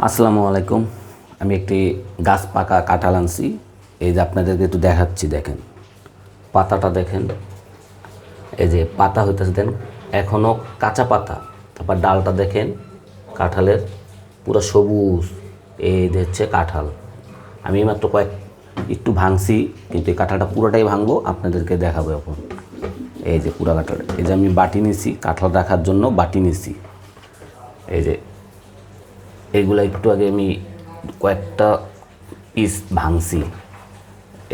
আসসালামু আলাইকুম। আমি একটি গাছ পাকা কাঁঠাল আনছি। এই যে আপনাদেরকে একটু দেখাচ্ছি, দেখেন পাতাটা দেখেন। এই যে পাতা হইতেছে, দেন এখনও কাঁচা পাতা। তারপর ডালটা দেখেন কাঁঠালের, পুরো সবুজ। এই যে হচ্ছে কাঁঠাল। আমি মাত্র একটু ভাঙছি, কিন্তু এই কাঁঠালটা পুরোটাই ভাঙবো, আপনাদেরকে দেখাবো এখন। এই যে পুরা কাঁঠাল। এই যে আমি বাটি নিছি, কাঁঠাল রাখার জন্য বাটি নিছি। এই যে এইগুলো একটু আগে আমি কয়েকটা পিস ভাঙছি।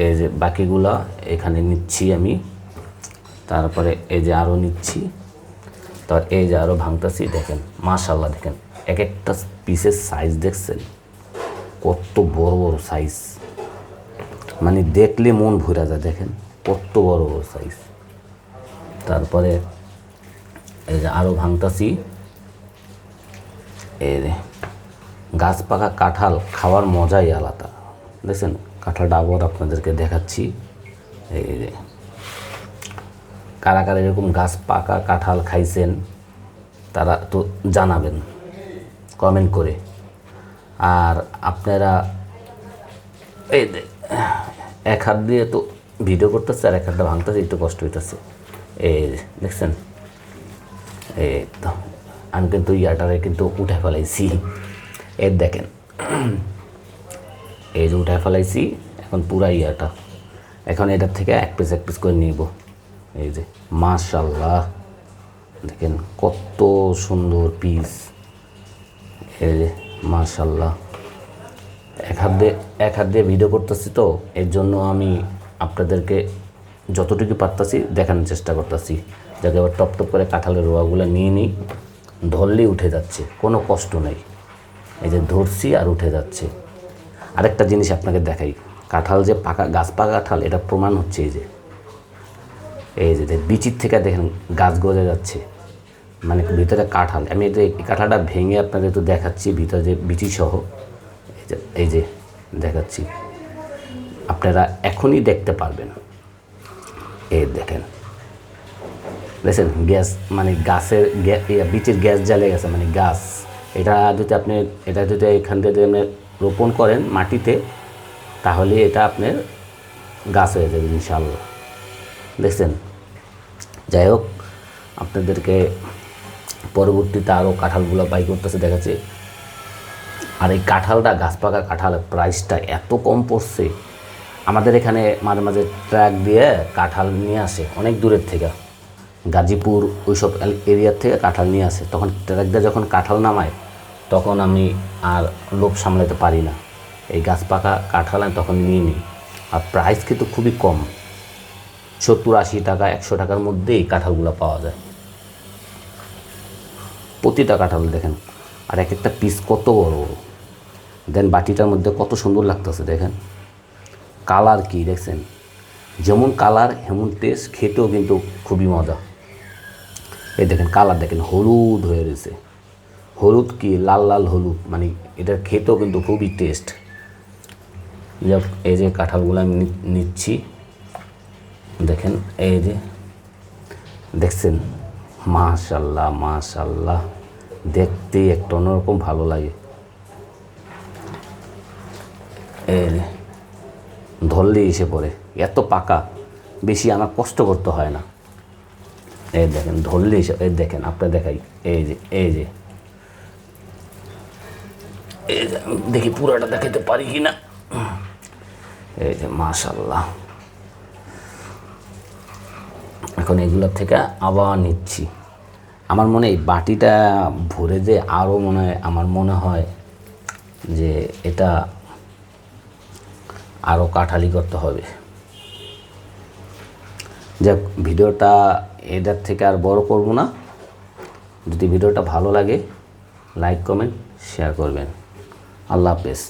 এই যে বাকিগুলা এখানে নিচ্ছি আমি। তারপরে এই যে আরও নিচ্ছি। তারপর এই যে আরও ভাঙতেছি। দেখেন মাশাআল্লাহ, দেখেন এক একটা পিসের সাইজ দেখছেন কত বড় বড় সাইজ, মানে দেখলে মন ভরে যায়। দেখেন কত বড় বড় সাইজ। তারপরে এই যে আরও ভাঙতেছি। এই যে গাছ পাকা কাঁঠাল খাওয়ার মজাই আলাদা। দেখছেন কাঁঠালটা আবার আপনাদেরকে দেখাচ্ছি। এই যে কারা কারা এরকম গাছ পাকা কাঁঠাল খাইছেন তারা তো জানাবেন কমেন্ট করে। আর আপনারা এই এক হাত দিয়ে তো ভিডিও করতেছে, আর এক হাতটা ভাঙতেছে, একটু কষ্ট হইতেছে। এই দেখছেন, এই তো আমি কিন্তু ইয়াটারে কিন্তু উঠে ফেলাইছি। এর দেখেন, এই যে উঠে ফেলাইছি এখন পুরা ইয়াটা। এখন এটার থেকে এক পিস করে নিব। এই যে মাশাআল্লাহ, দেখেন কত সুন্দর পিস। এই যে মাশাআল্লাহ, এক হাত দিয়ে ভিডিও করতেছি তো, এর জন্য আমি আপনাদেরকে যতটুকু পারতাছি দেখানোর চেষ্টা করতেছি। যাতে আবার টপ টপ করে কাঁঠালের রোয়াগুলো নিয়ে নিই, ধরলেই উঠে যাচ্ছে, কোনো কষ্ট নেই। এই যে ধরছি আর উঠে যাচ্ছে। আরেকটা জিনিস আপনাকে দেখাই, কাঁঠাল যে পাকা গাছ পাকা কাঁঠাল, এটা প্রমাণ হচ্ছে এই যে বিচির থেকে দেখেন গাছ গজে যাচ্ছে, মানে ভিতরে কাঁঠাল। আমি এই কাঁঠালটা ভেঙে আপনাদের একটু দেখাচ্ছি, ভিতরে যে বিচি সহ। এই যে দেখাচ্ছি, আপনারা এখনই দেখতে পারবেন। এই দেখেন, দেখছেন গ্যাস, মানে গাছের বিচির গ্যাস জ্বালে গেছে, মানে গাছ। এটা যদি এখান থেকে যদি আপনি রোপণ করেন মাটিতে, তাহলে এটা আপনার গাছ হয়ে যাবে ইনশাআল্লাহ। দেখছেন, যাই হোক, আপনাদেরকে পরবর্তীতে আরও কাঁঠালগুলো বাই করতেছে দেখাচ্ছে। আর এই কাঁঠালটা, গাছ পাকা কাঁঠালের প্রাইসটা এত কম পড়ছে। আমাদের এখানে মাঝে মাঝে ট্রাক দিয়ে কাঁঠাল নিয়ে আসে অনেক দূরের থেকে, গাজীপুর ওইসব এরিয়ার থেকে কাঁঠাল নিয়ে আসে। তখন ট্রাক দিয়ে যখন কাঁঠাল নামায়, তখন আমি আর লোভ সামলাতে পারি না, এই গাছ পাকা কাঁঠাল আমি তখন নিয়ে নিই। আর প্রাইস কিন্তু খুবই কম, 70-80 টাকা, 100 টাকার মধ্যেই কাঁঠালগুলো পাওয়া যায়। প্রতিটা কাঁঠাল দেখেন, আর এক একটা পিস কত বড় বড়। দেন বাটিটার মধ্যে কত সুন্দর লাগতেছে, দেখেন কালার কি দেখছেন, যেমন কালার হেমন টেস্ট, খেতেও কিন্তু খুবই মজা। এই দেখেন কালার দেখেন, হলুদ হয়ে রয়েছে, হলুদ কি লাল লাল হলুদ, মানে এটার খেতেও কিন্তু খুবই টেস্ট। এই যে কাঁঠালগুলো আমি নিচ্ছি, দেখেন এই যে দেখছেন মাশাআল্লাহ মাশাআল্লাহ, দেখতেই একটা অন্যরকম ভালো লাগে। এই ধরলেই এসে পড়ে, এত পাকা, বেশি আমার কষ্ট করতে হয় না। এই দেখেন ধরলেই এসে, এই দেখেন আপনার দেখাই, এই যে দেখি পুরাটা দেখাতে পারি কি না। এই যে মাশাআল্লাহ, এখন এগুলোর থেকে আবার নিচ্ছি। আমার মনে হয় বাটিটা ভরে যে আরও আমার মনে হয় যে এটা আরও কাঁঠালি করতে হবে। যাক, ভিডিওটা এটার থেকে আর বড় করব না। যদি ভিডিওটা ভালো লাগে, লাইক কমেন্ট শেয়ার করবেন। আল্লাহ হাফেজ।